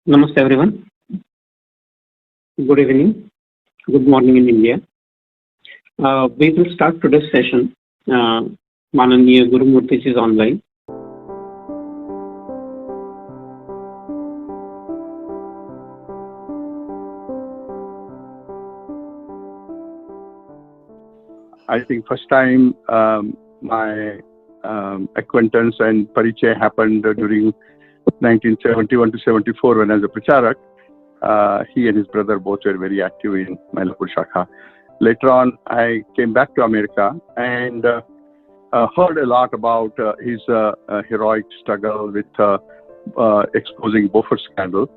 Namaste everyone. Good evening. Good morning in India. We will start today's session. Mananiya Gurumurthy is online. I think first time my acquaintance and parichaya happened during 1971 to 74 when I was a pracharak. He and his brother both were very active in Mailapur Shakha. Later on, I came back to America and heard a lot about his heroic struggle with exposing Beaufort scandal.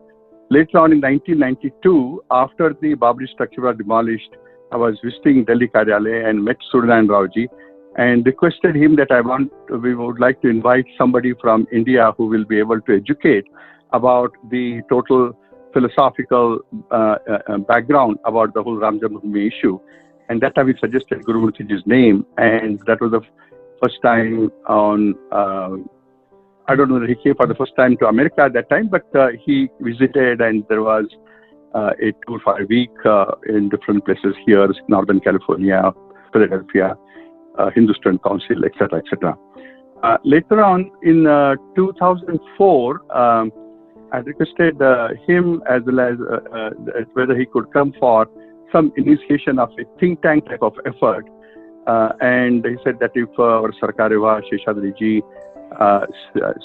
Later on in 1992, after the Babri structure was demolished, I was visiting Delhi Karyalaya and met Surnayan Raoji and requested him that we would like to invite somebody from India who will be able to educate about the total philosophical background about the whole Ram Janmabhoomi issue. And that time we suggested Gurumurthy's name, and that was the first time on, I don't know whether he came for the first time to America at that time, but he visited and there was a tour for a week in different places here, Northern California, Philadelphia, Hindustan Council, etc., etc. Later on in 2004, I requested him as well as whether he could come for some initiation of a think tank type of effort. And he said that if our Sarkareva Sheshadri ji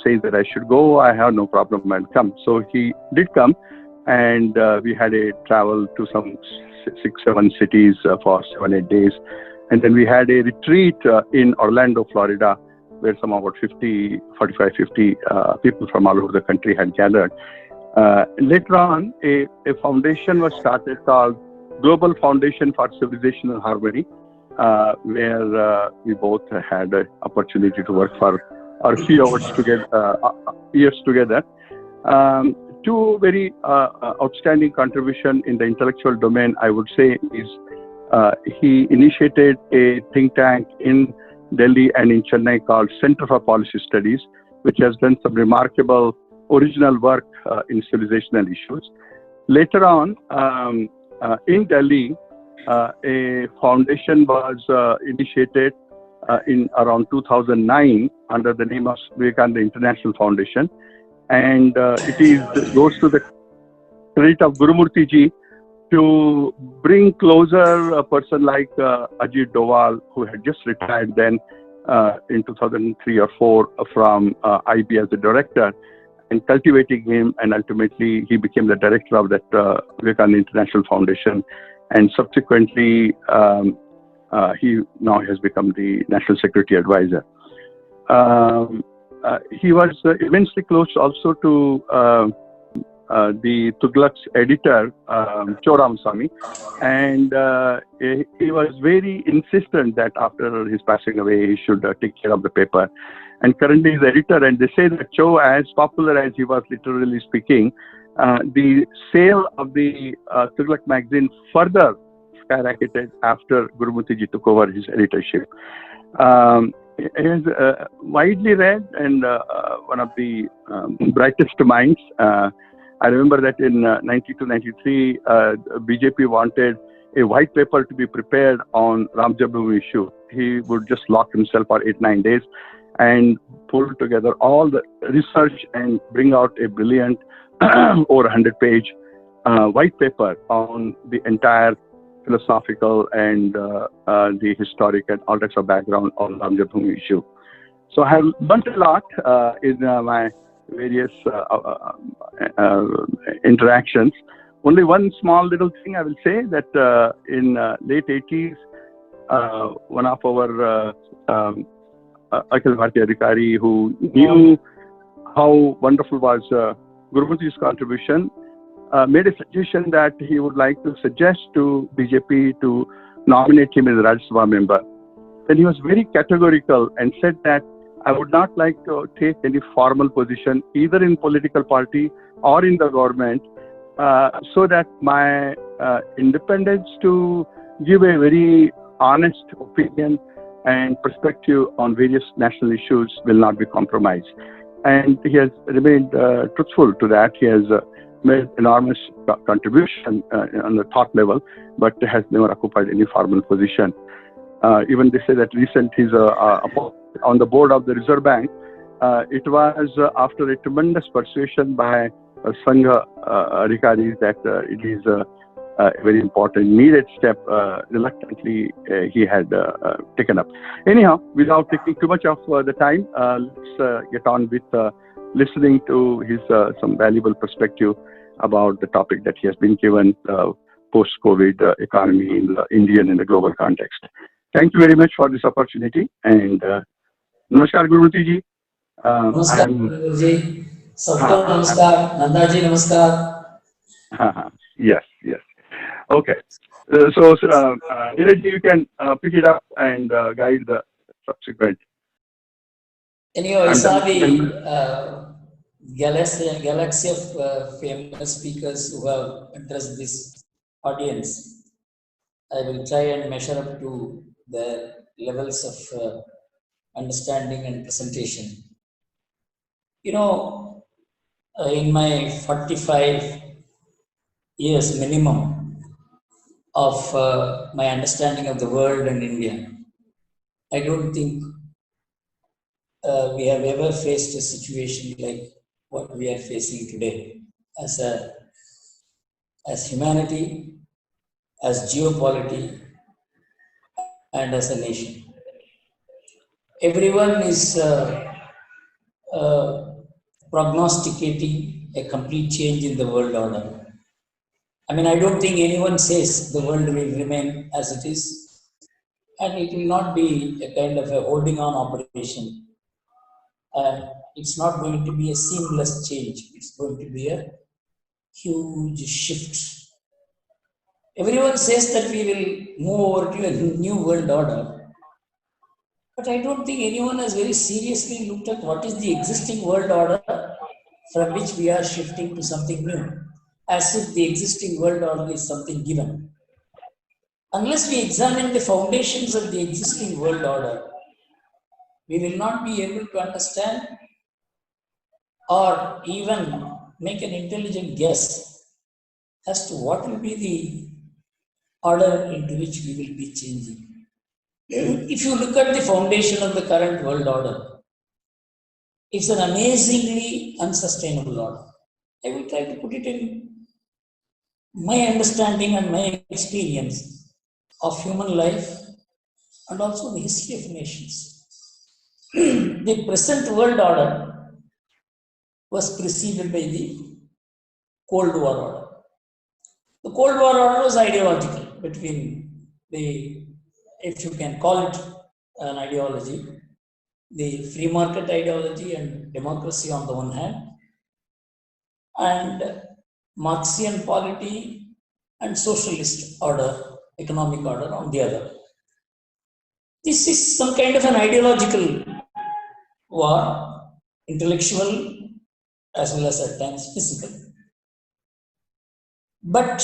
says that I should go, I have no problem, I'll come. So he did come, and we had a travel to some 6-7 cities for 7-8 days. And then we had a retreat in Orlando, Florida, where some about 50 people from all over the country had gathered. Later on, a foundation was started called Global Foundation for Civilization and Harmony, where we both had an opportunity to work for a few years together. Two very outstanding contributions in the intellectual domain, I would say, is he initiated a think tank in Delhi and in Chennai called Center for Policy Studies, which has done some remarkable original work in civilizational issues. Later on, in Delhi, a foundation was initiated in around 2009 under the name of Vichar International Foundation, and goes to the credit of Gurumurthy ji to bring closer a person like Ajit Doval, who had just retired then in 2003 or 4 from IB as the director, and cultivating him, and ultimately he became the director of that Vichar International Foundation, and subsequently he now has become the National Security Advisor. He was immensely close also to the Tughlaq's editor, Choram Swami, and he was very insistent that after his passing away, he should take care of the paper. And currently he's editor, and they say that Cho, as popular as he was literally speaking, the sale of the Tughlaq magazine further skyrocketed after Gurumurthy ji took over his editorship. He is widely read and one of the brightest minds. I remember that in 92-93, BJP wanted a white paper to be prepared on Ram Janmabhoomi issue. He would just lock himself for 8-9 days and pull together all the research and bring out a brilliant over 100-page white paper on the entire philosophical and the historic and all types of background on Ram Janmabhoomi issue. So I have learned a lot in my various interactions. Only one small little thing I will say, that in late 80s, one of our Akhil Bharatiya Adhikari, who knew how wonderful was Gurumurthy's contribution, made a suggestion that he would like to suggest to BJP to nominate him as a Rajya Sabha member. Then he was very categorical and said that I would not like to take any formal position either in political party or in the government, so that my independence to give a very honest opinion and perspective on various national issues will not be compromised. And he has remained truthful to that. He has made enormous contribution on the thought level, but has never occupied any formal position. Even they say that recent he's on the board of the Reserve Bank. It was after a tremendous persuasion by Sangha Adhikaris that it is a very important, needed step. Reluctantly, he had taken up. Anyhow, without taking too much of the time, let's get on with listening to his some valuable perspective about the topic that he has been given, post-COVID economy in the Indian and the global context. Thank you very much for this opportunity. And Namaskar, Gurumurthy ji. Namaskar, Guruji. Sabko namaskar. Nanda ji, namaskar. Yes. Okay. So, Neeraj ji, you can pick it up and guide the subsequent. Anyway, I saw the galaxy of famous speakers who have addressed this audience. I will try and measure up to their levels of understanding and presentation. You know, in my 45 years minimum of my understanding of the world and India, I don't think we have ever faced a situation like what we are facing today as humanity, as geopolitics, and as a nation. Everyone is prognosticating a complete change in the world order. I mean, I don't think anyone says the world will remain as it is, and it will not be a kind of a holding on operation. It's not going to be a seamless change. It's going to be a huge shift. Everyone says that we will move over to a new world order. But I don't think anyone has very seriously looked at what is the existing world order from which we are shifting to something new, as if the existing world order is something given. Unless we examine the foundations of the existing world order, we will not be able to understand or even make an intelligent guess as to what will be the order into which we will be changing. If you look at the foundation of the current world order, it's an amazingly unsustainable order. I will try to put it in my understanding and my experience of human life and also the history of nations. The present world order was preceded by the Cold War order. The Cold War order was ideological between the, if you can call it an ideology, the free market ideology and democracy on the one hand, and Marxian polity and socialist order, economic order on the other. This is some kind of an ideological war, intellectual as well as at times physical. But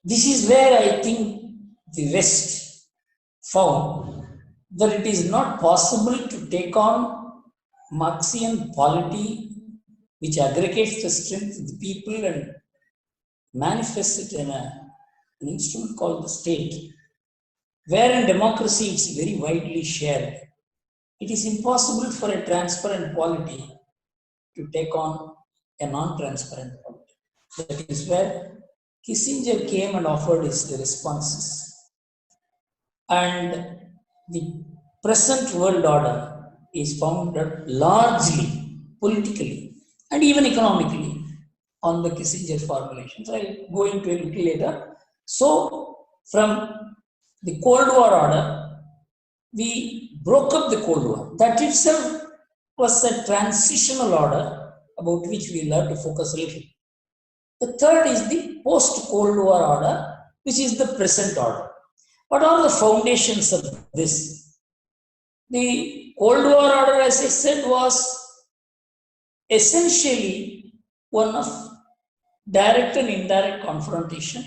this is where I think the West found that it is not possible to take on Marxian polity, which aggregates the strength of the people and manifests it in an instrument called the state, where in democracy it's very widely shared. It is impossible for a transparent polity to take on a non-transparent polity. That is where Kissinger came and offered his responses. And the present world order is founded largely politically and even economically on the Kissinger formulations. I'll go into a little later. So, from the Cold War order, we broke up the Cold War. That itself was a transitional order about which we will have to focus a little. The third is the post-Cold War order, which is the present order. What are the foundations of this? The Cold War order, as I said, was essentially one of direct and indirect confrontation,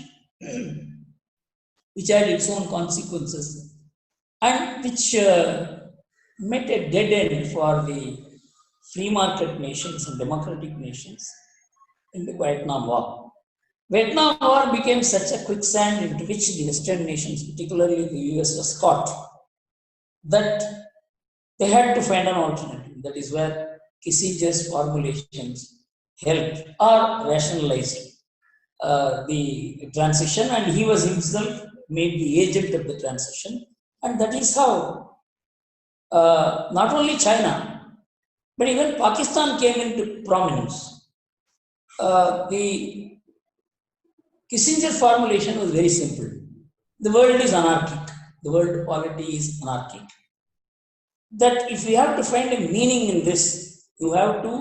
which had its own consequences and which met a dead end for the free market nations and democratic nations, in the Vietnam War. Vietnam War became such a quicksand into which the Western nations, particularly the US, was caught, that they had to find an alternative. That is where Kissinger's formulations helped or rationalized the transition, and he was himself made the agent of the transition. And that is how not only China, but even Pakistan came into prominence. The Kissinger formulation was very simple. The world is anarchic. The world polity is anarchic. That if you have to find a meaning in this, you have to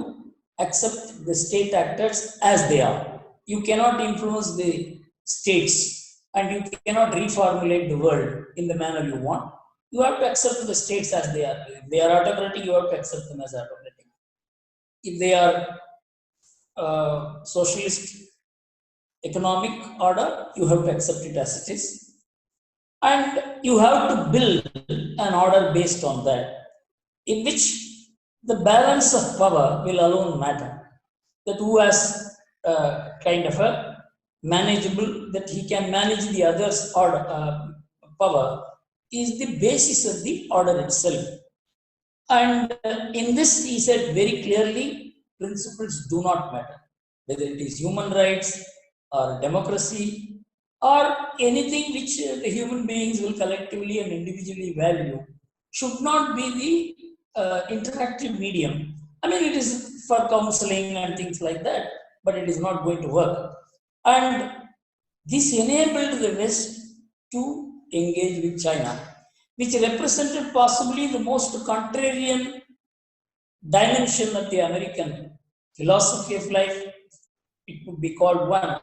accept the state actors as they are. You cannot influence the states and you cannot reformulate the world in the manner you want. You have to accept the states as they are. If they are autocratic, you have to accept them as autocratic. If they are socialist economic order, you have to accept it as it is. And you have to build an order based on that, in which the balance of power will alone matter. That who has kind of a manageable, that he can manage the others' order, power is the basis of the order itself. And in this, he said very clearly, principles do not matter. Whether it is human rights or democracy or anything which the human beings will collectively and individually value should not be the interactive medium. I mean, it is for counseling and things like that, but it is not going to work. And this enabled the West to engage with China, which represented possibly the most contrarian dimension of the American philosophy of life. It could be called one,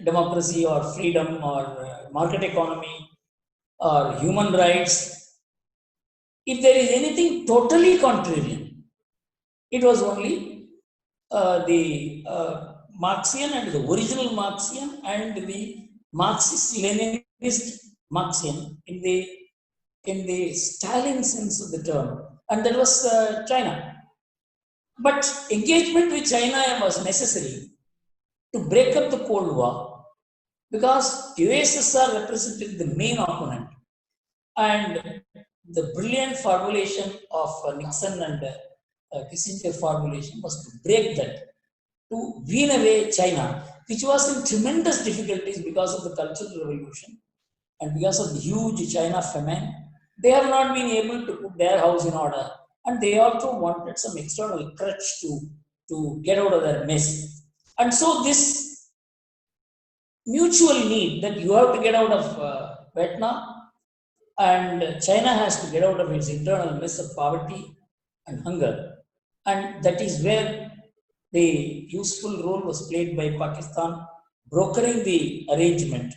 democracy or freedom or market economy or human rights. If there is anything totally contrarian, it was only the Marxian and the original Marxian and the Marxist-Leninist Marxian in the Stalin sense of the term, and that was China. But engagement with China was necessary to break up the Cold War, because USSR represented the main opponent, and the brilliant formulation of Nixon and Kissinger formulation was to break that, to wean away China, which was in tremendous difficulties because of the Cultural Revolution and because of the huge China famine. They have not been able to put their house in order, and they also wanted some external crutch to get out of their mess. And so this mutual need that you have to get out of Vietnam, and China has to get out of its internal mess of poverty and hunger. And that is where the useful role was played by Pakistan, brokering the arrangement.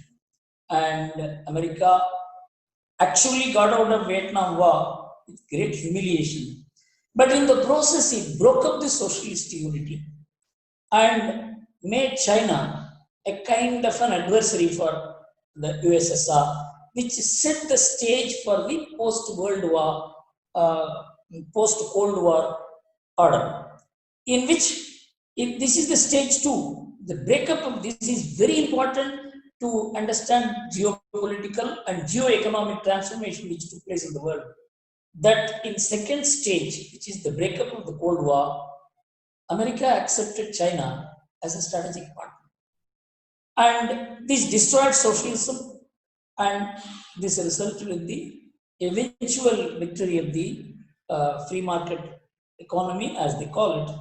And America actually got out of Vietnam War with great humiliation. But in the process, it broke up the socialist unity and made China a kind of an adversary for the USSR, which set the stage for the post-World War, post-Cold War order, in which this is the stage 2. The breakup of this is very important to understand geopolitical and geo-economic transformation which took place in the world. That in second stage, which is the breakup of the Cold War, America accepted China as a strategic partner. And this destroyed socialism, and this resulted in the eventual victory of the free market economy, as they call it,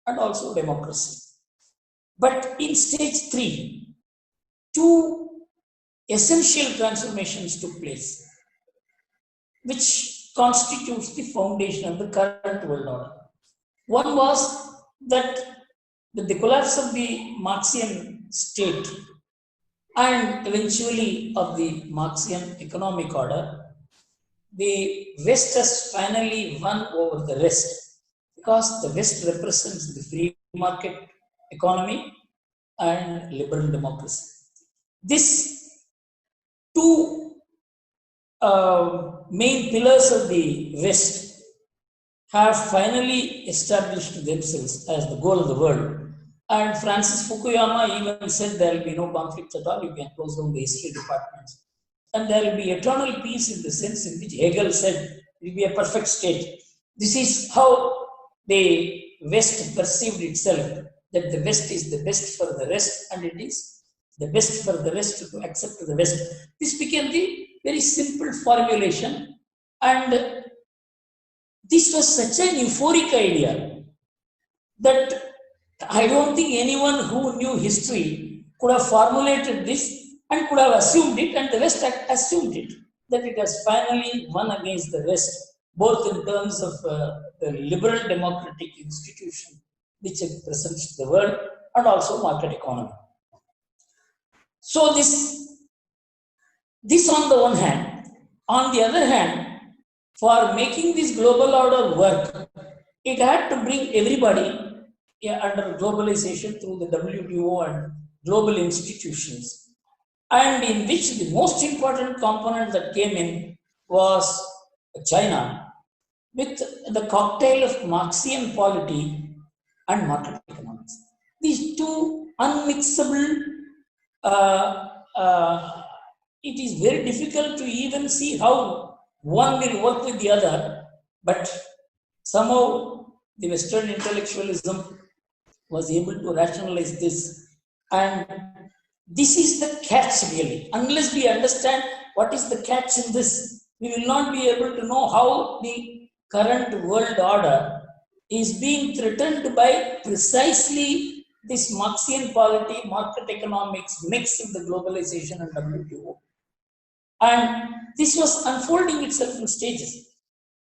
and also democracy. But in stage 3, 2 essential transformations took place, which constitutes the foundation of the current world order. One was that with the collapse of the Marxian state and eventually of the Marxian economic order, the West has finally won over the rest, because the West represents the free market economy and liberal democracy. These 2 main pillars of the West have finally established themselves as the goal of the world. And Francis Fukuyama even said there will be no conflicts at all. You can close down the history departments. And there will be eternal peace in the sense in which Hegel said it will be a perfect state. This is how the West perceived itself, that the West is the best for the rest, and it is the best for the rest to accept the West. This became the very simple formulation, and this was such an euphoric idea that I don't think anyone who knew history could have formulated this and could have assumed it, and the West assumed it, that it has finally won against the West, both in terms of the liberal democratic institution which it presents to the world, and also market economy. So this on the one hand. On the other hand, for making this global order work, it had to bring everybody under globalization through the WTO and global institutions, and in which the most important component that came in was China, with the cocktail of Marxian polity and market economics. These two unmixable, uh, uh, it is very difficult to even see how one will work with the other, but somehow the Western intellectualism was able to rationalize this. And this is the catch, really. Unless we understand what is the catch in this, we will not be able to know how the current world order is being threatened by precisely this Marxian polity, market economics mix in the globalization and WTO. And this was unfolding itself in stages.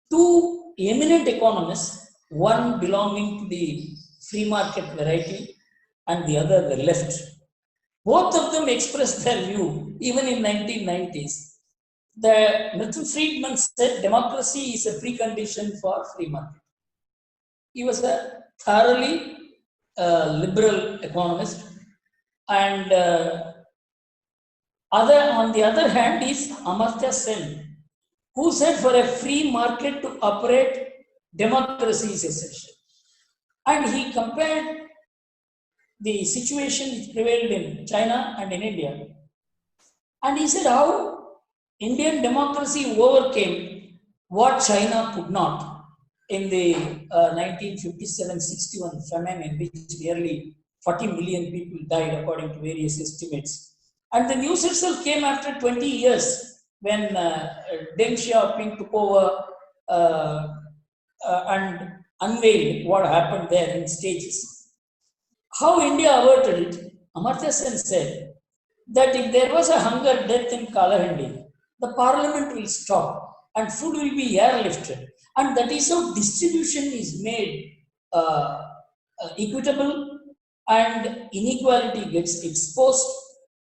Two eminent economists, one belonging to the free market variety and the other the left, both of them expressed their view even in 1990s. Milton Friedman said democracy is a precondition for free market. He was a thoroughly liberal economist, and on the other hand is Amartya Sen, who said for a free market to operate, democracy is essential. And he compared the situation which prevailed in China and in India. And he said how Indian democracy overcame what China could not in the 1957-61 famine, in which nearly 40 million people died according to various estimates. And the news itself came after 20 years when Deng Xiaoping took over and unveiled what happened there in stages. How India averted it, Amartya Sen said that if there was a hunger death in Kalahandi, the parliament will stop and food will be airlifted. And that is how distribution is made equitable and inequality gets exposed,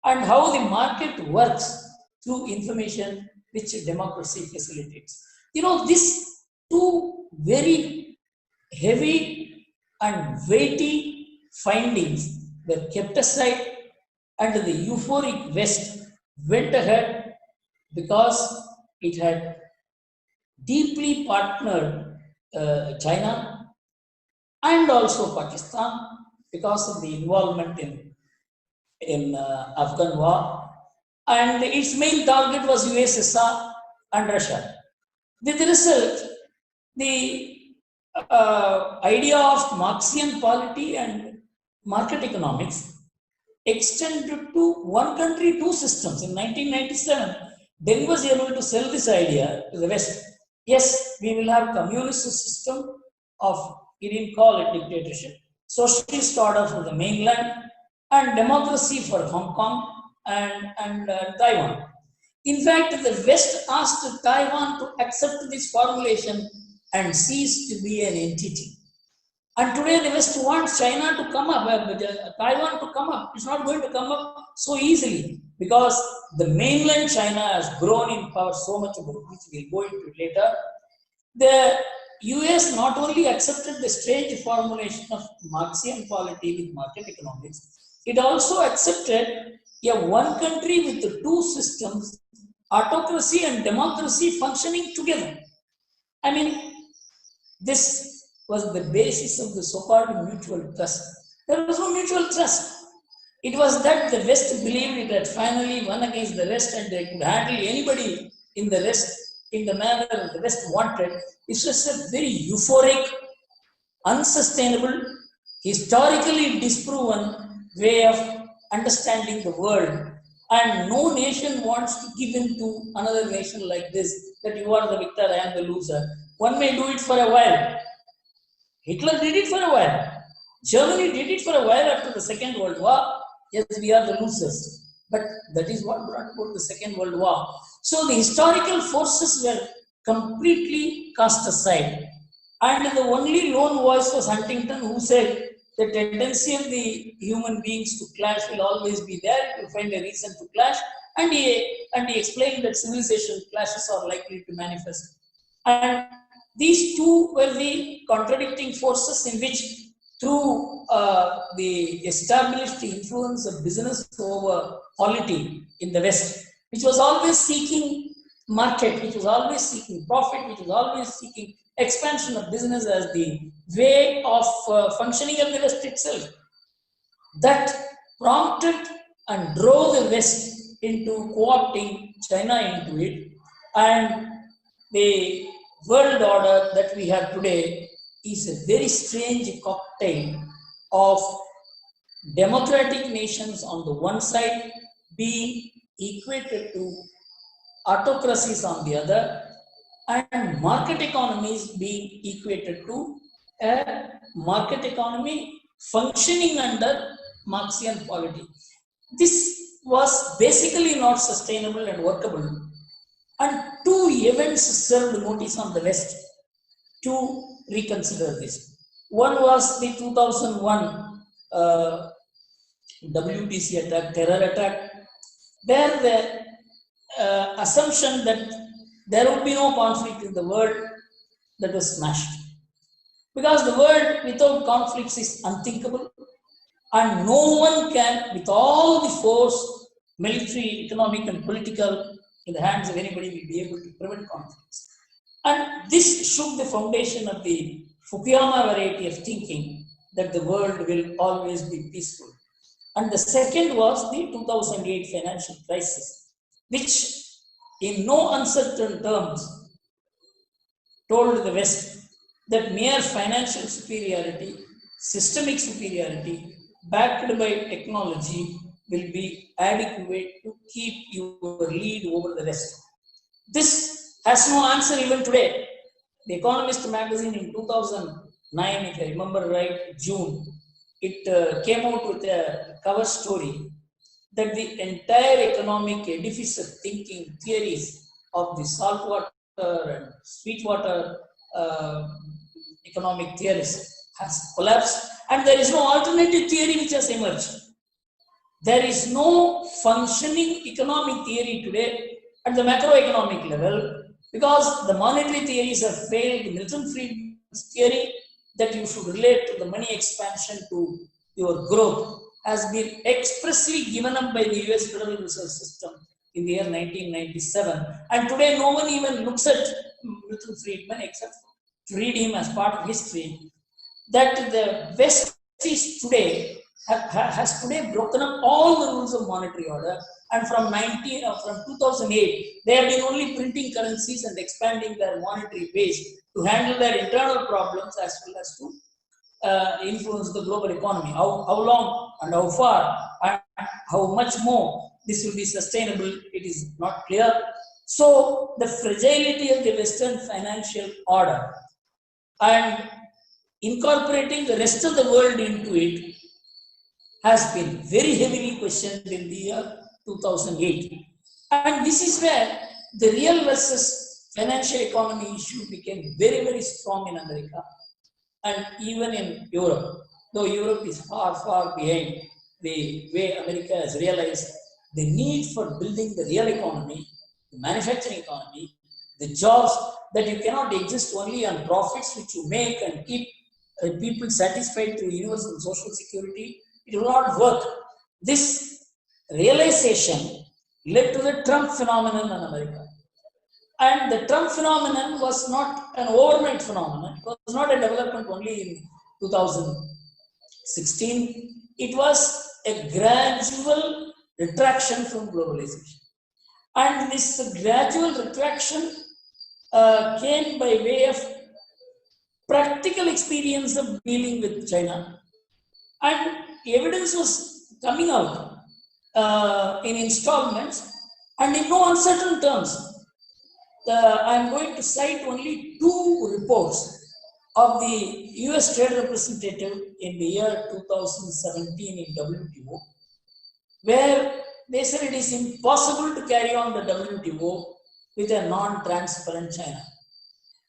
and how the market works through information which democracy facilitates. These two very heavy and weighty findings were kept aside, and the euphoric West went ahead because it had deeply partnered China and also Pakistan because of the involvement in Afghan war, and its main target was USSR and Russia. With the result, the idea of Marxian polity and market economics extended to one country, two systems. In 1997, Deng was able to sell this idea to the West. Yes, we will have communist system of, he didn't call it dictatorship, socialist order for the mainland, and democracy for Hong Kong and Taiwan. In fact, the West asked Taiwan to accept this formulation and cease to be an entity. And today the West wants China to come up, Taiwan to come up. It's not going to come up so easily because the mainland China has grown in power so much, about which we'll go into later. The US not only accepted the strange formulation of Marxian polity with market economics, it also accepted a one country with the two systems, autocracy and democracy, functioning together. I mean, this was the basis of the so-called mutual trust. There was no mutual trust. It was that the West believed it had finally won against the West and they could handle anybody in the West in the manner the West wanted. This was a very euphoric, unsustainable, historically disproven way of understanding the world. And no nation wants to give in to another nation like this, that you are the victor, I am the loser. One may do it for a while. Hitler did it for a while. Germany did it for a while after the Second World War. Yes, we are the losers. But that is what brought about the Second World War. So the historical forces were completely cast aside. And the only lone voice was Huntington, who said the tendency of the human beings to clash will always be there. You find a reason to clash. And he explained that civilization clashes are likely to manifest. And these two were the contradicting forces in which, through the established influence of business over polity in the West, which was always seeking market, which was always seeking profit, which was always seeking expansion of business as the way of functioning of the West itself, that prompted and drove the West into co-opting China into it. And the world order that we have today is a very strange cocktail of democratic nations on the one side being equated to autocracies on the other, and market economies being equated to a market economy functioning under Marxian polity. This was basically not sustainable and workable. And two events served notice on the West to reconsider this. One was the 2001 WTC attack, terror attack, where the assumption that there would be no conflict in the world, that was smashed. Because the world without conflicts is unthinkable, and no one can, with all the force, military, economic, and political, in the hands of anybody, will be able to prevent conflicts. And this shook the foundation of the Fukuyama variety of thinking that the world will always be peaceful. And the second was the 2008 financial crisis, which in no uncertain terms told the West that mere financial superiority, systemic superiority, backed by technology, will be adequate to keep your lead over the rest. This has no answer even today. The Economist magazine in 2009, if I remember right, June, it came out with a cover story that the entire economic edifice of thinking theories of the saltwater and sweetwater economic theories has collapsed, and there is no alternative theory which has emerged. There is no functioning economic theory today at the macroeconomic level, because the monetary theories have failed. Milton Friedman's theory that you should relate to the money expansion to your growth has been expressly given up by the US Federal Reserve System in the year 1997. And today no one even looks at Milton Friedman except to read him as part of history. That the West is today, has today broken up all the rules of monetary order, and from 2008 they have been only printing currencies and expanding their monetary base to handle their internal problems as well as to influence the global economy. How long and how far and how much more this will be sustainable, it is not clear. So the fragility of the Western financial order and incorporating the rest of the world into it has been very heavily questioned in the year 2008. And this is where the real versus financial economy issue became very, very strong in America and even in Europe, though Europe is far, far behind the way America has realized the need for building the real economy, the manufacturing economy, the jobs, that you cannot exist only on profits which you make and keep people satisfied through universal social security. It will not work. This realization led to the Trump phenomenon in America. And the Trump phenomenon was not an overnight phenomenon. It was not a development only in 2000, 16, it was a gradual retraction from globalization. And this gradual retraction came by way of practical experience of dealing with China. And evidence was coming out in installments and in no uncertain terms. I am going to cite only 2 reports of the US Trade Representative in the year 2017 in WTO, where they said it is impossible to carry on the WTO with a non-transparent China.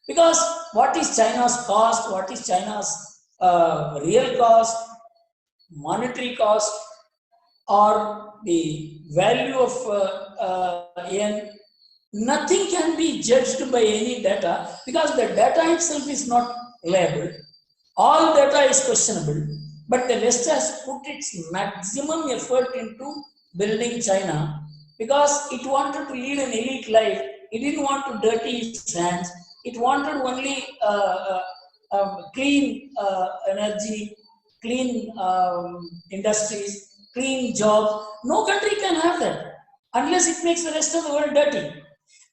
Because what is China's cost, what is China's real cost, monetary cost, or the value of yen, nothing can be judged by any data because the data itself is not reliable. All data is questionable, but the West has put its maximum effort into building China because it wanted to lead an elite life. It didn't want to dirty its hands. It wanted only clean energy, clean industries, clean jobs. No country can have that unless it makes the rest of the world dirty.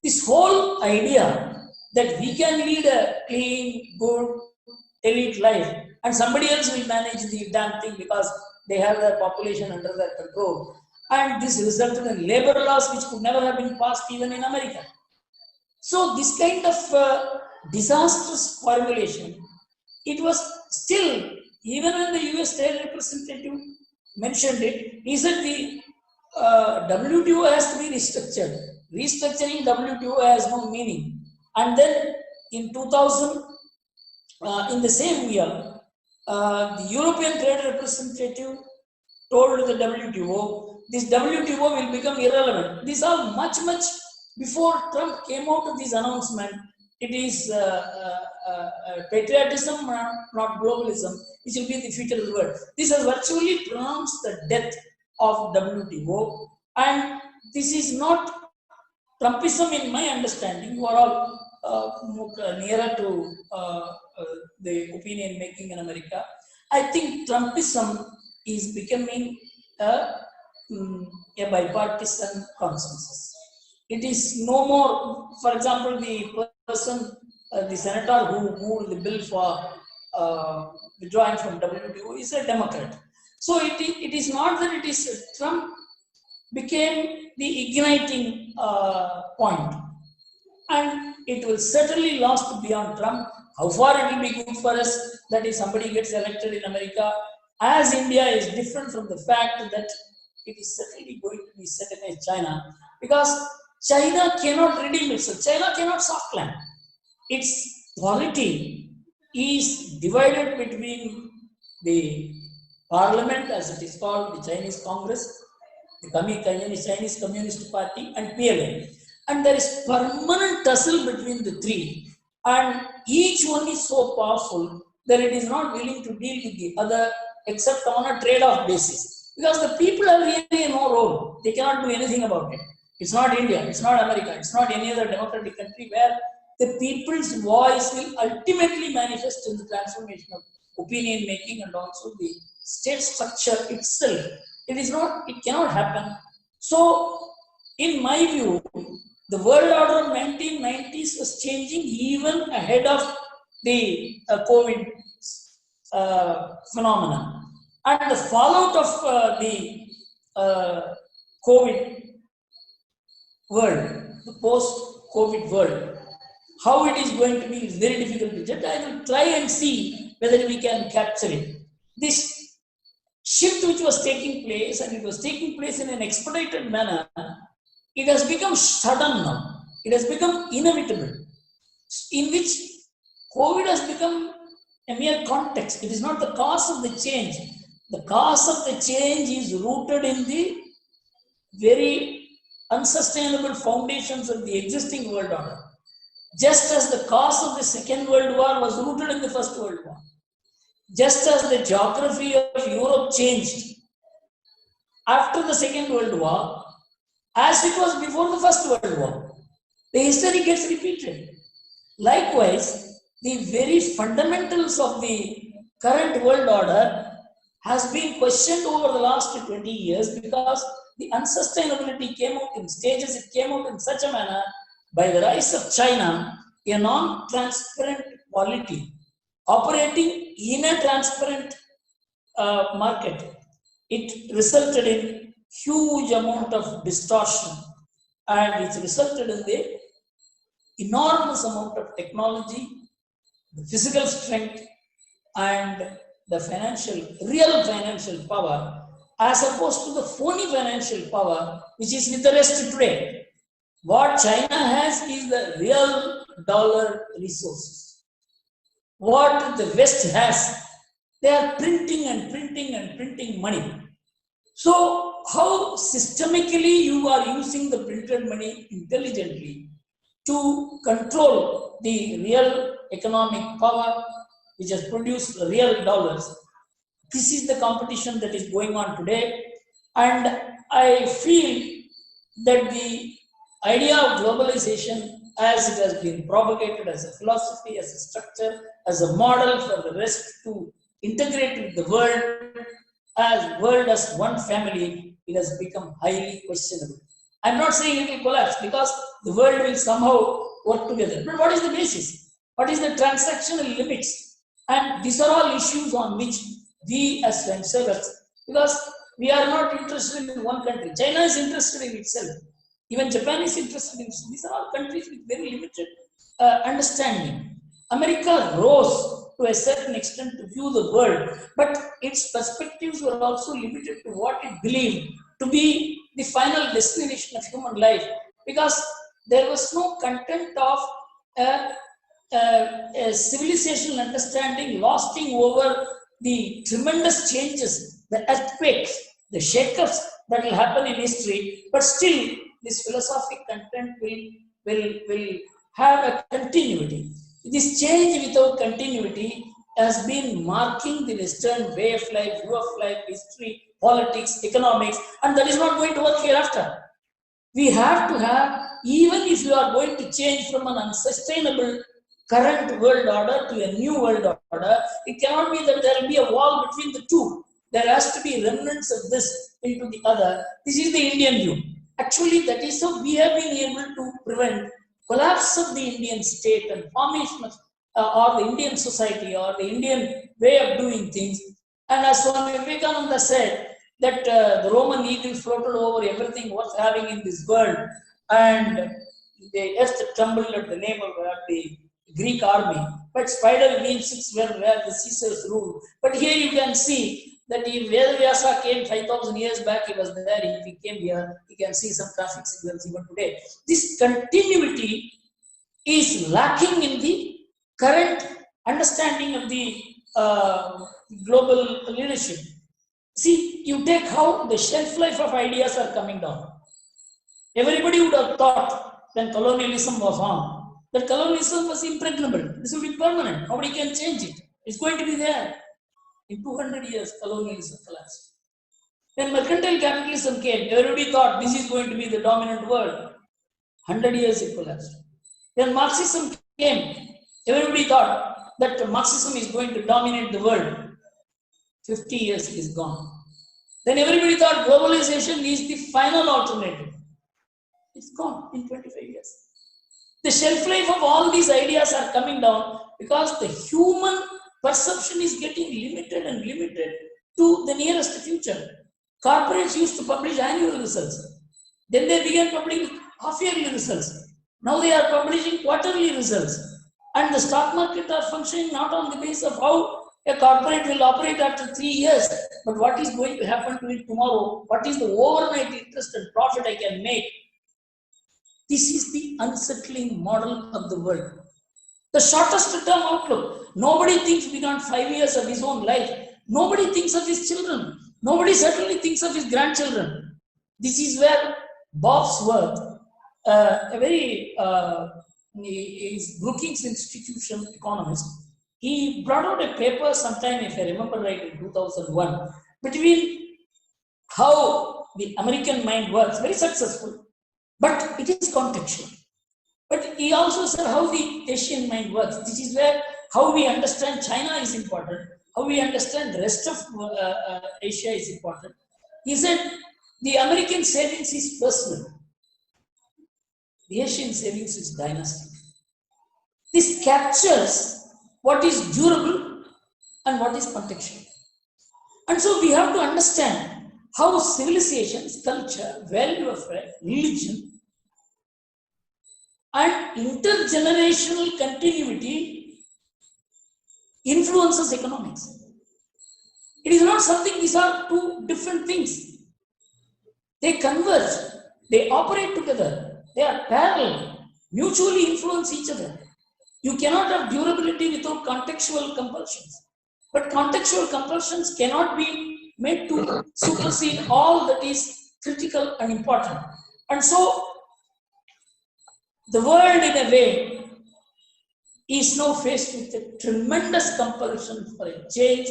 This whole idea that we can lead a clean, good, elite life and somebody else will manage the damn thing because they have their population under their control. And this resulted in labor laws which could never have been passed even in America. So this kind of disastrous formulation, it was still, even when the US Trade Representative mentioned it, he said the WTO has to be restructured. Restructuring WTO has no meaning. And then in 2000, in the same year, the European Trade Representative told the WTO, this WTO will become irrelevant. These are much before Trump came out with this announcement. It is patriotism, not globalism, which will be the future of the world. This has virtually pronounced the death of WTO, and this is not Trumpism in my understanding. You are all nearer to the opinion making in America. I think Trumpism is becoming a bipartisan consensus. It is no more, for example, the person, the senator who moved the bill for withdrawing from WTO is a Democrat. So it is not that it is Trump became the igniting point, and it will certainly last beyond Trump. How far it will be good for us that if somebody gets elected in America, as India is different from the fact that it is certainly going to be set against China, because China cannot redeem itself. China cannot soft land. Its polity is divided between the parliament, as it is called, the Chinese Congress, the Chinese Communist Party, and PLA. And there is permanent tussle between the three. And each one is so powerful that it is not willing to deal with the other except on a trade-off basis. Because the people have really no role. They cannot do anything about it. It's not India, it's not America, it's not any other democratic country where the people's voice will ultimately manifest in the transformation of opinion making and also the state structure itself. It cannot happen. So, in my view, the world order of 1990s was changing even ahead of the COVID phenomenon. And the fallout of the COVID world, the post-COVID world, how it is going to be is very difficult to judge. I will try and see whether we can capture it. This shift which was taking place, and it was taking place in an expedited manner, it has become sudden now. It has become inevitable, in which COVID has become a mere context. It is not the cause of the change. The cause of the change is rooted in the very unsustainable foundations of the existing world order. Just as the cause of the Second World War was rooted in the First World War. Just as the geography of Europe changed after the Second World War, as it was before the First World War, the history gets repeated. Likewise, the very fundamentals of the current world order has been questioned over the last 20 years because the unsustainability came out in stages. It came out in such a manner by the rise of China, a non-transparent polity operating in a transparent market. It resulted in huge amount of distortion, and it resulted in the enormous amount of technology, the physical strength, and the real financial power, as opposed to the phony financial power which is with the West today. What China has is the real dollar resources. What the West has, they are printing and printing and printing money. So, how systemically you are using the printed money intelligently to control the real economic power which has produced real dollars. This is the competition that is going on today, and I feel that the idea of globalization, as it has been propagated as a philosophy, as a structure, as a model for the West to integrate with the world as one family, it has become highly questionable. I'm not saying it will collapse because the world will somehow work together. But what is the basis? What is the transactional limits? And these are all issues on which we as Venezuelans, because we are not interested in one country. China is interested in itself. Even Japan is interested in itself. These are all countries with very limited understanding. America rose to a certain extent to view the world, but its perspectives were also limited to what it believed to be the final destination of human life, because there was no content of a civilizational understanding lasting over the tremendous changes, the earthquakes, the shakeups that will happen in history, but still this philosophic content will have a continuity. This change without continuity has been marking the Western way of life, view of life, history, politics, economics, and that is not going to work hereafter. We have to have, even if you are going to change from an unsustainable current world order to a new world order, it cannot be that there will be a wall between the two. There has to be remnants of this into the other. This is the Indian view. Actually, that is how we have been able to prevent collapse of the Indian state and formation of or the Indian society or the Indian way of doing things. And as Swami Vivekananda said, that the Roman eagle floated over everything worth having in this world, and the earth trembled at the name of the Greek army, but spider wings were where the Caesars ruled. But here you can see that if Vedavyasa came 5,000 years back, he was there. If he came here, you can see some traffic signals even today. This continuity is lacking in the current understanding of the global leadership. See, you take how the shelf life of ideas are coming down. Everybody would have thought when colonialism was on, that colonialism was impregnable. This will be permanent. Nobody can change it. It's going to be there. In 200 years, colonialism collapsed. When mercantile capitalism came, everybody thought this is going to be the dominant world. 100 years it collapsed. When Marxism came, everybody thought that Marxism is going to dominate the world. 50 years is gone. Then everybody thought globalization is the final alternative. It's gone in 25 years. The shelf life of all these ideas are coming down because the human perception is getting limited and limited to the nearest future. Corporates used to publish annual results. Then they began publishing half-yearly results. Now they are publishing quarterly results. And the stock market are functioning not on the basis of how a corporate will operate after 3 years, but what is going to happen to it tomorrow? What is the overnight interest and profit I can make? This is the unsettling model of the world. The shortest term outlook. Nobody thinks beyond 5 years of his own life. Nobody thinks of his children. Nobody certainly thinks of his grandchildren. This is where Bobsworth, a very is Brookings Institution economist, he brought out a paper sometime, if I remember right, in 2001, between how the American mind works, very successful, but it is contextual. But he also said how the Asian mind works. This is where how we understand China is important. how we understand the rest of Asia is important. He said the American savings is personal. The Asian savings is dynastic. This captures what is durable and what is contextual. And so we have to understand how civilizations, culture, value of religion, and intergenerational continuity influences economics. It is not something, these are two different things. They converge, they operate together, they are parallel, mutually influence each other. You cannot have durability without contextual compulsions. But contextual compulsions cannot be made to supersede all that is critical and important. And so, the world in a way is now faced with a tremendous compulsion for a change.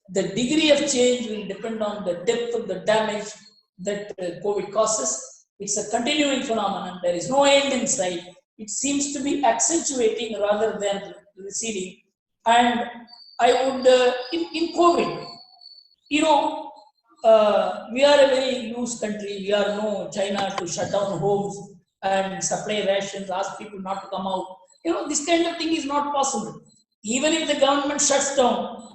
The degree of change will depend on the depth of the damage that COVID causes. It's a continuing phenomenon. There is no end in sight. It seems to be accentuating rather than receding. And I would, in COVID, you know, we are a very loose country. We are no China to shut down homes and supply rations, ask people not to come out. You know, this kind of thing is not possible. Even if the government shuts down,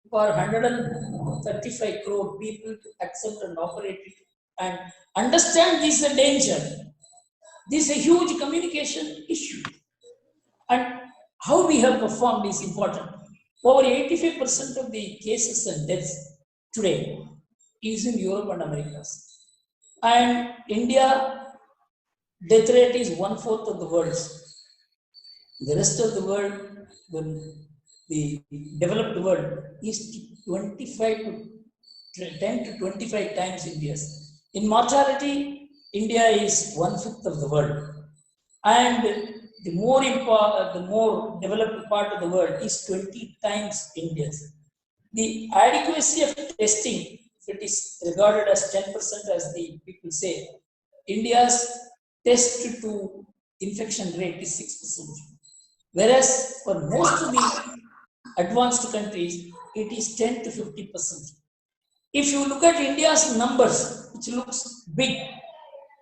for 135 crore people to accept and operate it and understand this is a danger. This is a huge communication issue. And how we have performed is important. Over 85% of the cases and deaths today is in Europe and Americas. And India, death rate is 1/4 of the world's. The rest of the world, the developed world, is 25 to 10 to 25 times India's. In mortality, India is 1/5 of the world. And the more developed part of the world is 20 times India's. The adequacy of testing, if it is regarded as 10%, as the people say, India's test to infection rate is 6%. Whereas for most of the advanced countries, it is 10 to 50%. If you look at India's numbers, which looks big,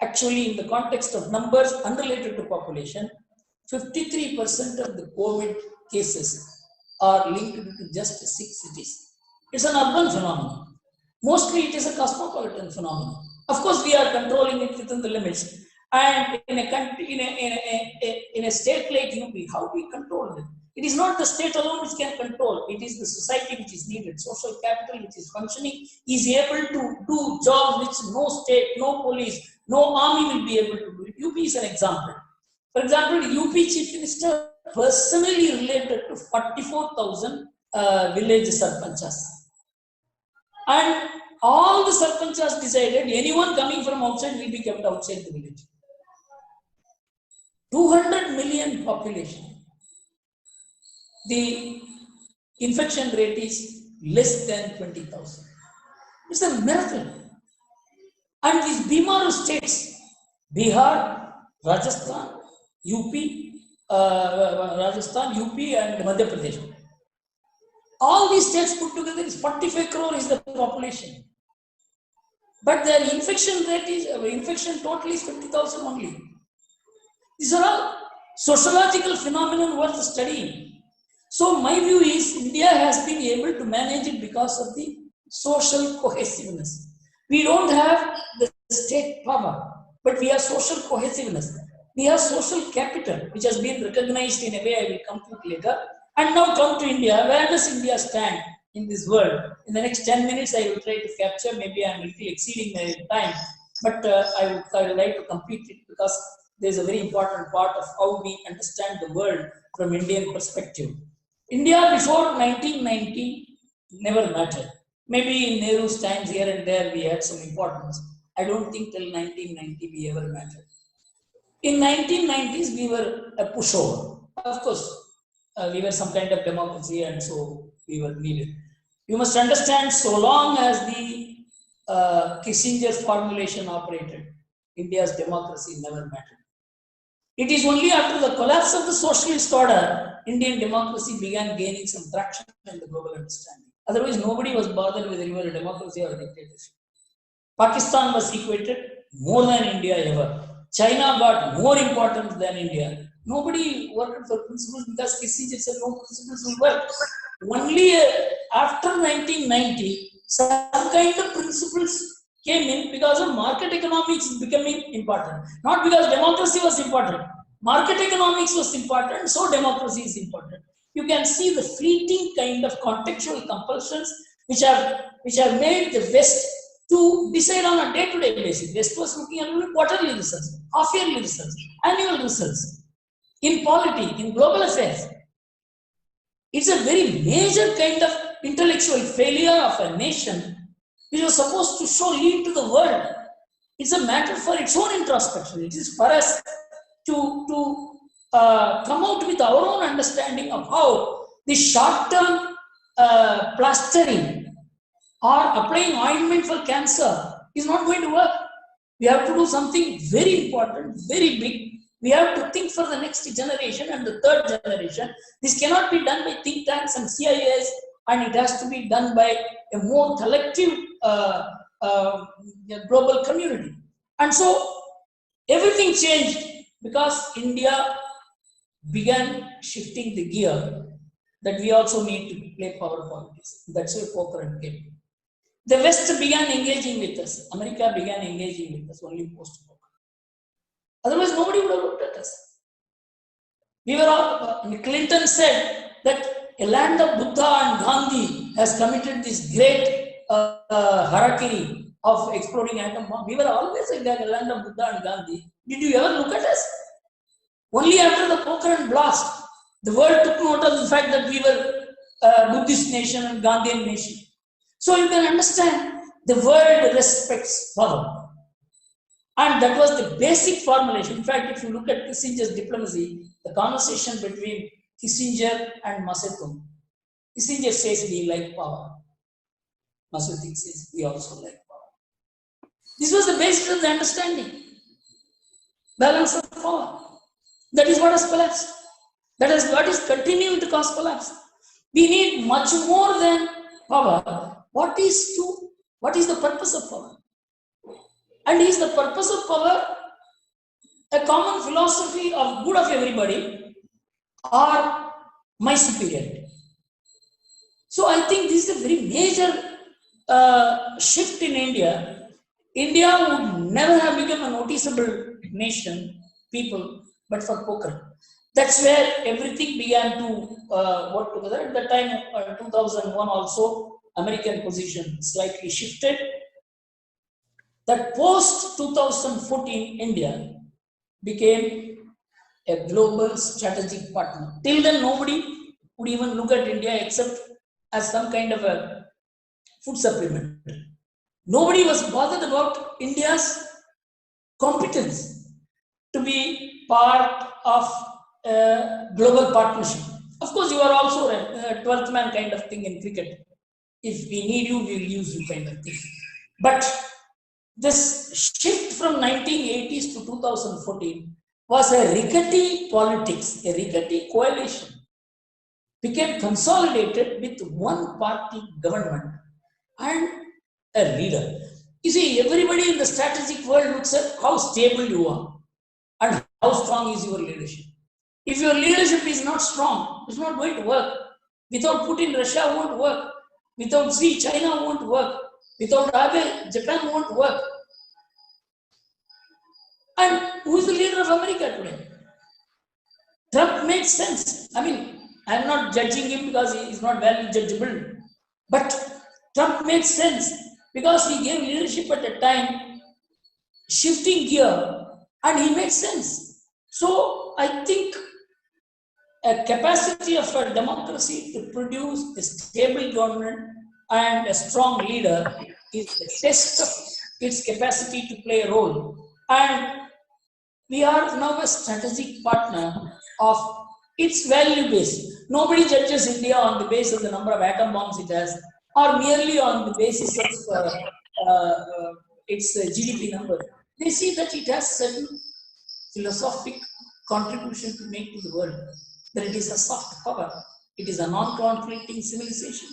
actually in the context of numbers unrelated to population, 53% of the COVID cases are linked to just 6 cities. It's an urban phenomenon. Mostly it is a cosmopolitan phenomenon. Of course, we are controlling it within the limits. And in a country, in a state like UP, how we control it? It is not the state alone which can control. It is the society which is needed. Social capital which is functioning is able to do jobs which no state, no police, no army will be able to do. UP is an example. For example, UP Chief Minister personally related to 44,000 village sarpanchas. And all the sarpanchas decided anyone coming from outside will be kept outside the village. 200 million population. The infection rate is less than 20,000. It's a miracle. And these Bimaru states, Bihar, Rajasthan, UP, and Madhya Pradesh. All these states put together is 45 crore is the population. But their infection rate is, infection total is 50,000 only. These are all sociological phenomena worth studying. So my view is India has been able to manage it because of the social cohesiveness. We don't have the state power, but we have social cohesiveness. We have social capital, which has been recognized in a way I will come to it later. And now come to India. Where does India stand in this world? In the next 10 minutes, I will try to capture. Maybe I am a little exceeding my time, but I would like to complete it because there is a very important part of how we understand the world from Indian perspective. India before 1990 never mattered. Maybe in Nehru's times here and there we had some importance. I don't think till 1990 we ever mattered. In 1990s we were a pushover. Of course, we were some kind of democracy and so we were needed. You must understand, so long as the Kissinger's formulation operated, India's democracy never mattered. It is only after the collapse of the socialist order Indian democracy began gaining some traction in the global understanding. Otherwise, nobody was bothered whether you were a democracy or a dictatorship. Pakistan was equated more than India ever. China got more importance than India. Nobody worked for principles because Kissinger said no principles will work. Only after 1990, some kind of principles came in because of market economics becoming important. Not because democracy was important. Market economics was important, so democracy is important. You can see the fleeting kind of contextual compulsions which have made the West to decide on a day-to-day basis. West was looking at quarterly results, half-yearly results, annual results, in polity, in global affairs. It's a very major kind of intellectual failure of a nation which was supposed to show lead to the world. It's a matter for its own introspection. It is for us to come out with our own understanding of how the short-term plastering or applying ointment for cancer is not going to work. We have to do something very important, very big. We have to think for the next generation and the third generation. This cannot be done by think tanks and CIAs, and it has to be done by a more collective global community. And so everything changed because India began shifting the gear that we also need to play power politics. That's where Pokhran came. The West began engaging with us. America began engaging with us only post-Pokhran. Otherwise, nobody would have looked at us. We were all, Clinton said that a land of Buddha and Gandhi has committed this great harakiri of exploding atom bomb. We were always a land of Buddha and Gandhi. Did you ever look at us? Only after the Pokhran blast, the world took note of the fact that we were a Buddhist nation and Gandhian nation. So you can understand the world respects power. And that was the basic formulation. In fact, if you look at Kissinger's diplomacy, the conversation between Kissinger and Mao Zedong, Kissinger says we like power. Mao Zedong says we also like power. This was the basis of the understanding. Balance of power. That is what has collapsed. That is what is continuing to cause collapse. We need much more than power. What is the purpose of power? And is the purpose of power a common philosophy of good of everybody or my superiority? So I think this is a very major shift in India. India would never have become a noticeable nation, people, but for Pokhran. That's where everything began to work together. At the time, 2001 also, American position slightly shifted. That post-2014 India became a global strategic partner. Till then, nobody would even look at India except as some kind of a food supplement. Nobody was bothered about India's competence to be part of a global partnership. Of course, you are also a 12th man kind of thing in cricket. If we need you, we will use you kind of thing. But this shift from 1980s to 2014 was a rickety politics, a rickety coalition, became consolidated with one party government and a leader. You see, everybody in the strategic world looks at how stable you are and how strong is your leadership. If your leadership is not strong, it's not going to work. Without Putin, Russia won't work. Without Xi, China won't work. Without Abe, Japan won't work. And who is the leader of America today? Trump made sense. I mean, I'm not judging him because he is not value judgeable. But Trump made sense because he gave leadership at a time, shifting gear, and he made sense. So I think a capacity of a democracy to produce a stable government and a strong leader is the test of its capacity to play a role. And we are now a strategic partner of its value base. Nobody judges India on the basis of the number of atom bombs it has, or merely on the basis of its GDP number. They see that it has certain philosophic contribution to make to the world. that it is a soft power. It is a non-conflicting civilization.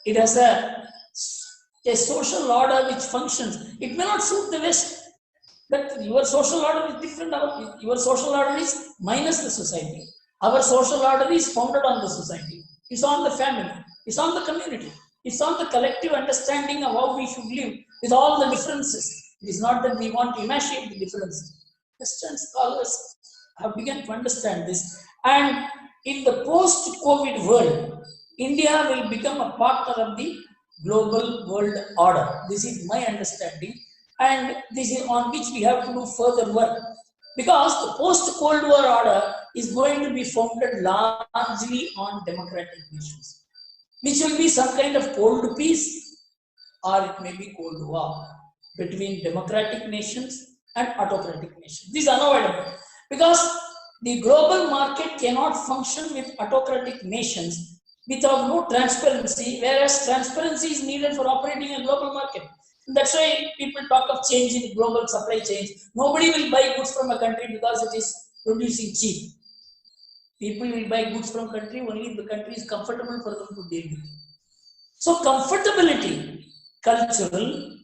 It has a social order which functions. It may not suit the West, but your social order is different. Your social order is minus the society. Our social order is founded on the society. It's on the family. It's on the community. It's on the collective understanding of how we should live with all the differences. It is not that we want to emaciate the differences. Western scholars have begun to understand this. And in the post-COVID world, India will become a partner of the global world order. This is my understanding. And this is on which we have to do further work. Because the post-Cold War order is going to be founded largely on democratic nations, which will be some kind of cold peace, or it may be Cold War between democratic nations and autocratic nations. This is unavoidable because the global market cannot function with autocratic nations without no transparency, whereas transparency is needed for operating a global market. That's why people talk of change in global supply chains. Nobody will buy goods from a country because it is producing cheap. People will buy goods from country only if the country is comfortable for them to deal with. So comfortability, cultural,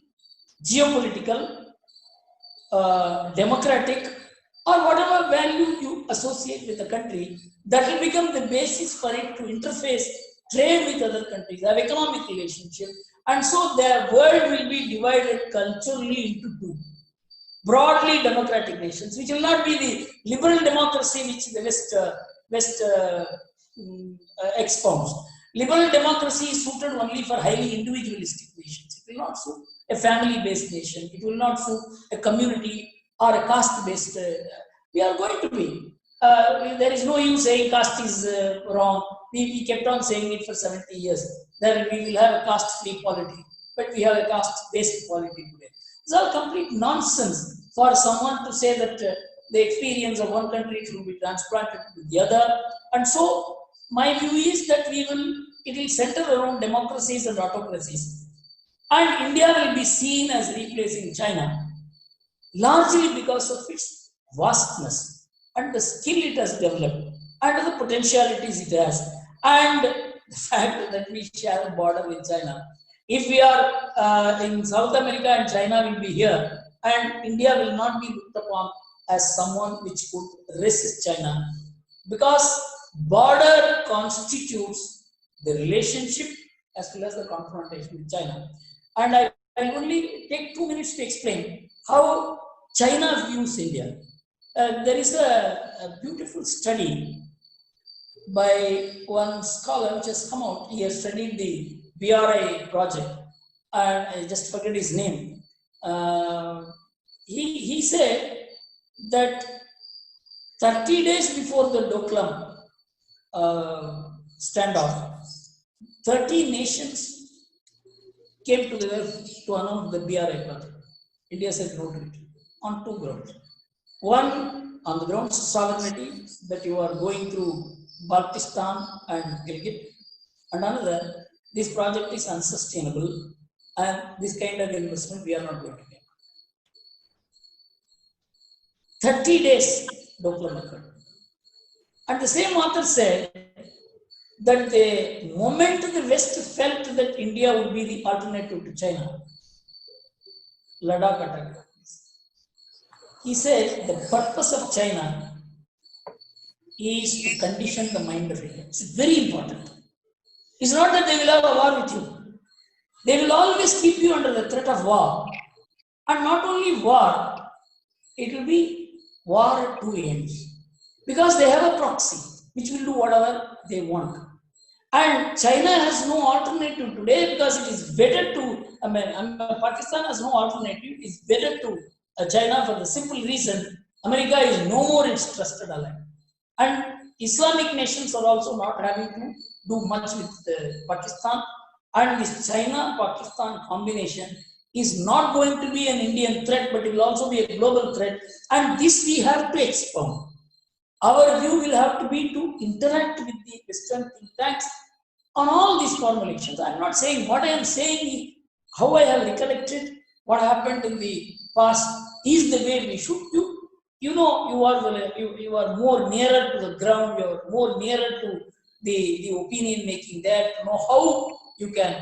geopolitical, democratic, or whatever value you associate with a country, that will become the basis for it to interface, trade with other countries, have economic relationship. And so their world will be divided culturally into two. Broadly democratic nations, which will not be the liberal democracy which the West expounds. Liberal democracy is suited only for highly individualistic nations. It will not suit a family-based nation. It will not suit a community or a caste-based. We are going to be. There is no use saying caste is wrong. We kept on saying it for 70 years. Then we will have a caste-free polity, but we have a caste-based polity today. It's all complete nonsense for someone to say that the experience of one country should be transplanted to the other. And so my view is that it will center around democracies and autocracies. And India will be seen as replacing China, largely because of its vastness and the skill it has developed and the potentialities it has. And the fact that we share a border with China. If we are in South America and China will be here, and India will not be looked upon as someone which could resist China, because border constitutes the relationship as well as the confrontation with China. And I will only take 2 minutes to explain how China views India. There is a beautiful study by one scholar which has come out. He has studied the BRI project, and I just forget his name. He said that 30 days before the Doklam standoff, 30 nations came together to announce the BRI project. India said no to it on 2 grounds. One, on the grounds of sovereignty, that you are going through Baltistan and Gilgit, and another, this project is unsustainable and this kind of investment we are not going to make. 30 days Doklam occurred. And the same author said that the moment the West felt that India would be the alternative to China, Ladakh attack. He said the purpose of China is to condition the mind of India. It's very important. It's not that they will have a war with you. They will always keep you under the threat of war. And not only war, it will be war at 2 aims. Because they have a proxy which will do whatever they want. And China has no alternative today because it is wedded to, Pakistan has no alternative. It is wedded to China for the simple reason America is no more its trusted ally. And Islamic nations are also not having to do much with Pakistan. And this China-Pakistan combination is not going to be an Indian threat, but it will also be a global threat. And this we have to expound. Our view will have to be to interact with the Western think tanks on all these formulations. I am not saying, what I am saying is how I have recollected what happened in the past is the way we should do. you are more nearer to the ground, you are more nearer to the opinion making there, to know how you can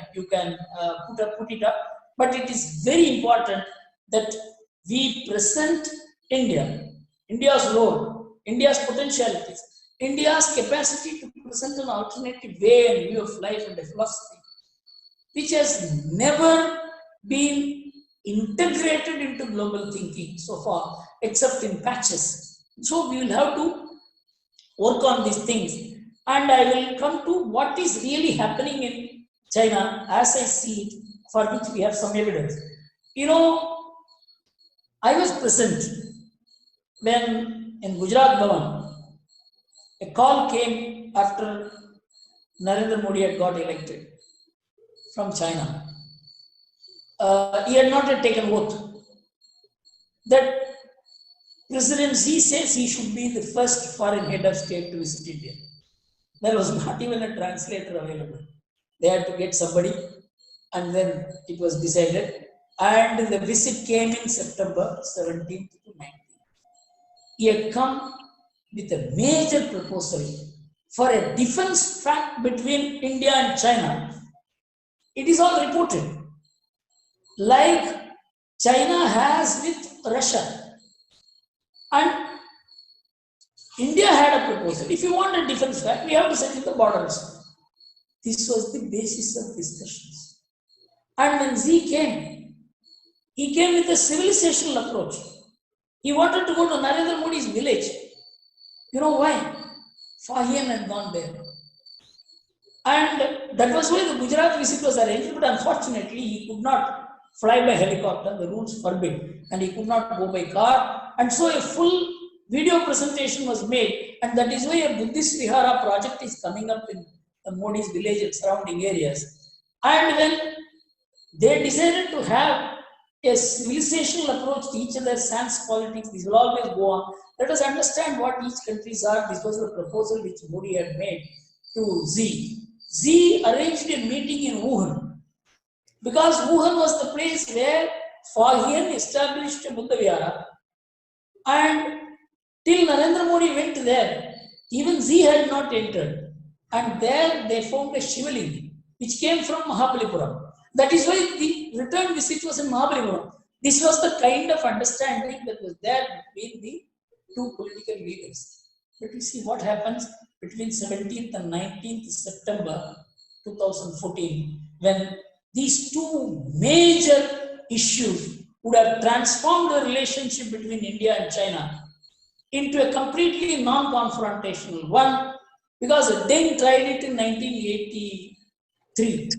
put it up. But it is very important that we present India's role, India's potentialities, India's capacity to present an alternative way and view of life and a philosophy, which has never been integrated into global thinking so far, except in patches. So we will have to work on these things. And I will come to what is really happening in China as I see it, for which we have some evidence. I was present when in Gujarat Bhavan, a call came after Narendra Modi had got elected from China. He had not yet taken oath. That President Xi says he should be the first foreign head of state to visit India. There was not even a translator available. They had to get somebody, and then it was decided. And the visit came in September 17th to 19th. He had come with a major proposal for a defense pact between India and China. It is all reported. Like China has with Russia. And India had a proposal. If you want a defense pact, we have to settle the borders. This was the basis of discussions. And when Xi came, he came with a civilizational approach. He wanted to go to Narendra Modi's village. You know why? Fahian had gone there. And that was why the Gujarat visit was arranged, but unfortunately he could not fly by helicopter, the rules forbid, and he could not go by car. And so a full video presentation was made, and that is why a Buddhist Vihara project is coming up in Modi's village and surrounding areas. And when they decided to have a civilizational approach to each other, sans politics, this will always go on. Let us understand what each countries are. This was the proposal which Modi had made to Xi. Xi arranged a meeting in Wuhan, because Wuhan was the place where Fahian established a Buddha Vihara, and till Narendra Modi went there, even Xi had not entered, and there they found a Shivaling which came from Mahabalipuram. That is why the return visit was in Mahabalipuram. This was the kind of understanding that was there between the two political leaders. But you see what happens between 17th and 19th September 2014, when these two major issues would have transformed the relationship between India and China into a completely non-confrontational one, because Deng tried it in 1983.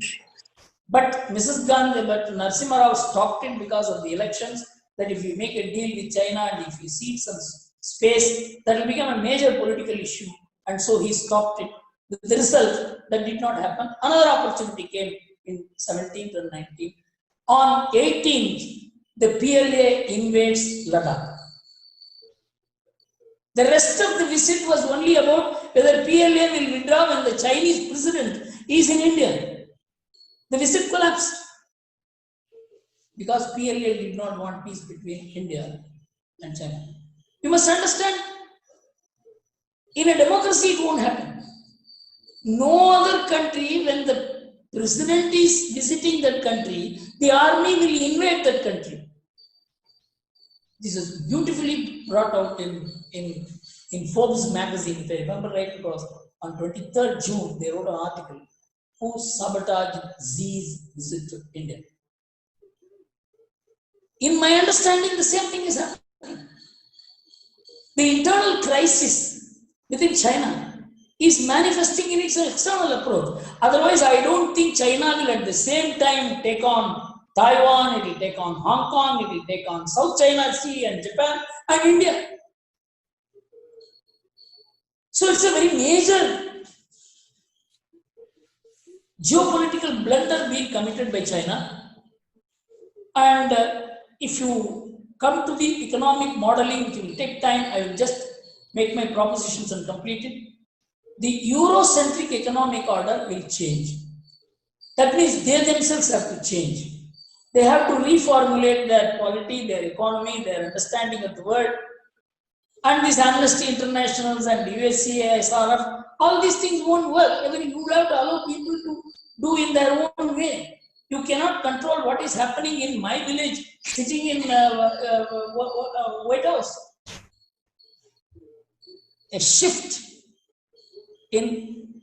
But Narasimha Rao stopped it because of the elections, that if you make a deal with China and if you cede some space, that will become a major political issue. And so he stopped it. With the result, that did not happen. Another opportunity came in 17th and 19th. On 18th, the PLA invades Ladakh. The rest of the visit was only about whether PLA will withdraw when the Chinese president is in India. The visit collapsed because PLA did not want peace between India and China. You must understand, in a democracy it won't happen. No other country, when the president is visiting that country, the army will invade that country. This is beautifully brought out in Forbes magazine, if I remember right, it was on 23rd June, they wrote an article, who sabotaged Xi's visit to India. In my understanding, the same thing is happening. The internal crisis within China is manifesting in its external approach. Otherwise, I don't think China will at the same time take on Taiwan, it will take on Hong Kong, it will take on South China Sea and Japan and India. So it's a very major geopolitical blunder being committed by China. And if you come to the economic modeling, which will take time, I will just make my propositions and complete it. The Eurocentric economic order will change. That means they themselves have to change. They have to reformulate their polity, their economy, their understanding of the world. And these Amnesty Internationals and USCA, SRF, all these things won't work. I mean, you will have to allow people to do in their own way. You cannot control what is happening in my village sitting in White House. A shift in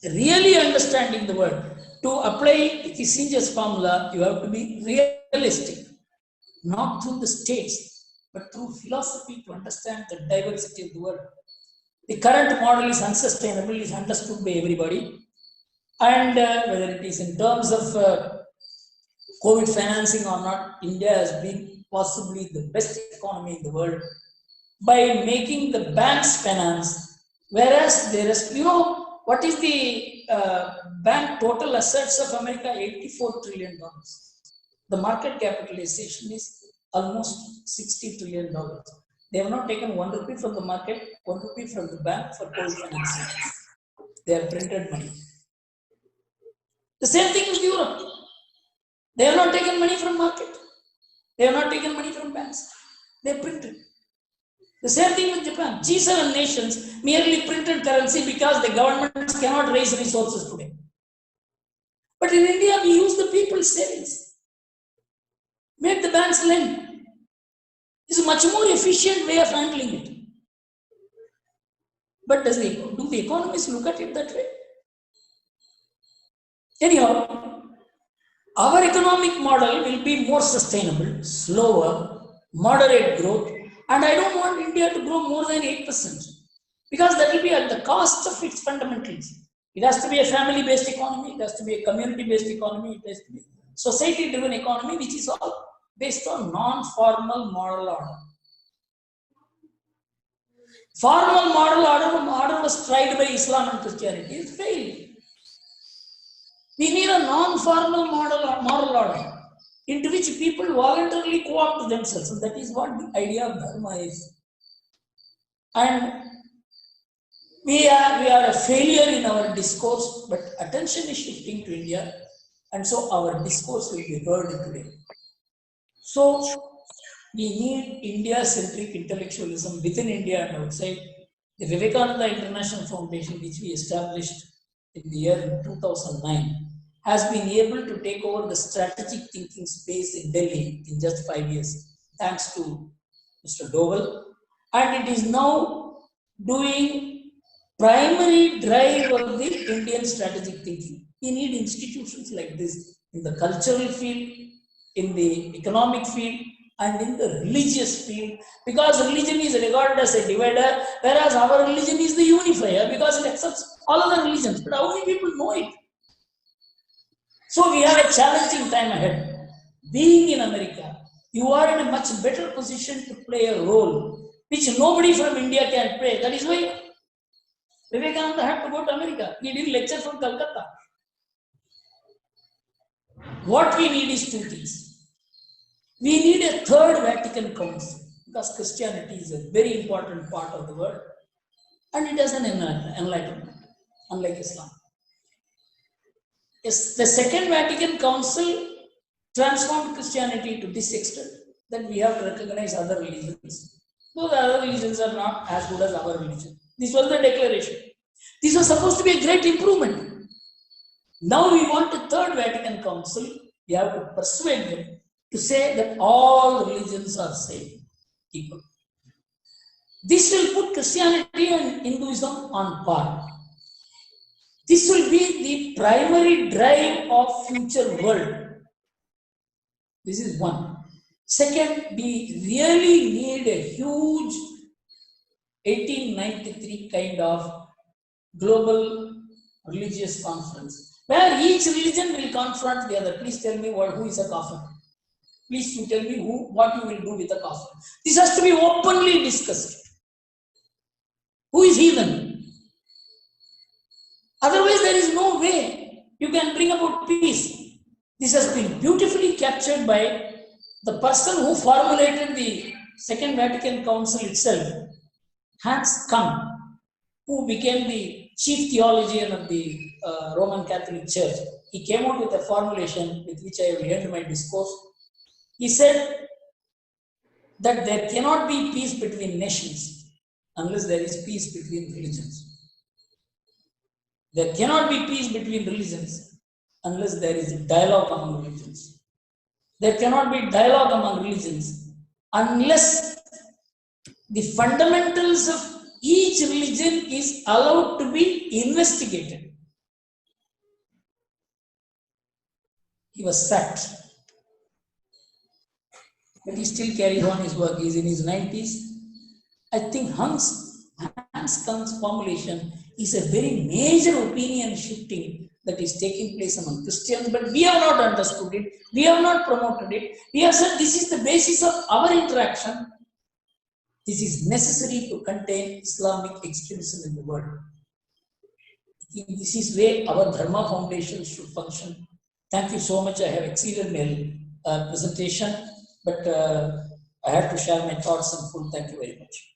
really understanding the world. To apply Kissinger's formula, you have to be realistic, not through the states, but through philosophy to understand the diversity of the world. The current model is unsustainable, is understood by everybody. And whether it is in terms of COVID financing or not, India has been possibly the best economy in the world by making the banks finance, whereas there is, what is the bank total assets of America? $84 trillion. The market capitalization is almost $60 trillion. They have not taken 1 rupee from the market, 1 rupee from the bank for COVID financing. They have printed money. The same thing with Europe. They have not taken money from market. They have not taken money from banks. They printed. The same thing with Japan. G7 nations merely printed currency because the governments cannot raise resources today. But in India, we use the people's savings. Make the banks lend. It's a much more efficient way of handling it. But do the economists look at it that way? Anyhow, our economic model will be more sustainable, slower, moderate growth, and I don't want India to grow more than 8%, because that will be at the cost of its fundamentals. It has to be a family-based economy, it has to be a community-based economy, it has to be a society-driven economy, which is all based on non-formal moral order. Formal moral order was tried by Islam and Christianity, it failed. We need a non-formal moral order into which people voluntarily co-opt themselves, and that is what the idea of dharma is. And we are a failure in our discourse, but attention is shifting to India, and so our discourse will be heard today. So we need India-centric intellectualism within India and outside. The Vivekananda International Foundation, which we established in the year 2009, has been able to take over the strategic thinking space in Delhi in just 5 years, thanks to Mr. Doval. And it is now doing primary drive of the Indian strategic thinking. We need institutions like this in the cultural field, in the economic field, and in the religious field, because religion is regarded as a divider, whereas our religion is the unifier because it accepts all other religions. But how many people know it? So we have a challenging time ahead. Being in America, you are in a much better position to play a role which nobody from India can play. That is why Vivekananda had to go to America. He did lecture from Calcutta. What we need is two things. We need a third Vatican Council, because Christianity is a very important part of the world, and it has an enlightenment, unlike Islam. Yes, the Second Vatican Council transformed Christianity to this extent that we have to recognize other religions. Though the other religions are not as good as our religion. This was the declaration. This was supposed to be a great improvement. Now we want a Third Vatican Council. We have to persuade them to say that all religions are same, equal. This will put Christianity and Hinduism on par. This will be the primary drive of future world. This is one. Second, we really need a huge 1893 kind of global religious conference, where each religion will confront the other. Please tell me who is a kafir. Please you tell me what you will do with a kafir. This has to be openly discussed. Who is heathen? Otherwise, there is no way you can bring about peace. This has been beautifully captured by the person who formulated the Second Vatican Council itself, Hans Kahn, who became the chief theologian of the Roman Catholic Church. He came out with a formulation with which I will end my discourse. He said, that there cannot be peace between nations unless there is peace between religions. There cannot be peace between religions unless there is dialogue among religions. There cannot be dialogue among religions unless the fundamentals of each religion is allowed to be investigated. He was sacked, but he still carries on his work. He's in his 90s. I think Hans Kant's formulation is a very major opinion shifting that is taking place among Christians, but we have not understood it, we have not promoted it. We have said this is the basis of our interaction. This is necessary to contain Islamic extremism in the world. I think this is where our Dharma Foundation should function. Thank you so much. I have exceeded my presentation, but I have to share my thoughts in full. Thank you very much.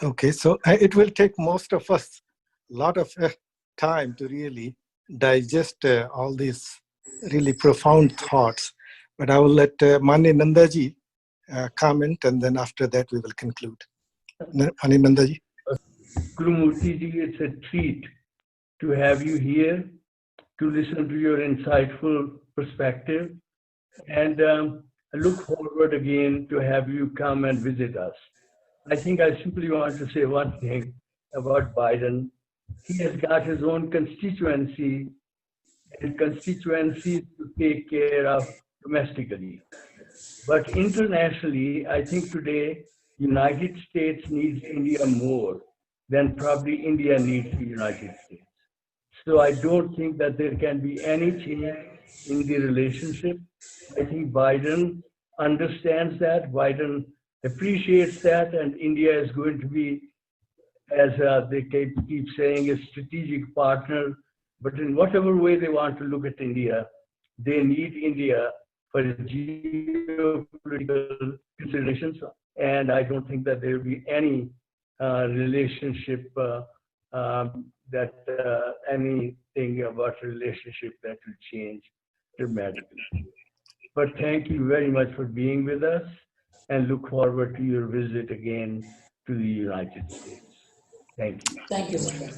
Okay, so it will take most of us a lot of time to really digest all these really profound thoughts. But I will let Mani Nandaji comment, and then after that we will conclude. Mani Nandaji. Gurumurthy ji, it's a treat to have you here, to listen to your insightful perspective, and I look forward again to have you come and visit us. I think I simply want to say one thing about Biden. He has got his own constituency and constituencies to take care of domestically. But internationally, I think today, United States needs India more than probably India needs the United States. So I don't think that there can be any change in the relationship. I think Biden understands that, Biden appreciates that, and India is going to be, as they keep saying, a strategic partner. But in whatever way they want to look at India, they need India for geopolitical considerations. And I don't think that there will be any relationship anything about relationship that will change dramatically. But thank you very much for being with us, and look forward to your visit again to the United States. Thank you. Thank you, sir.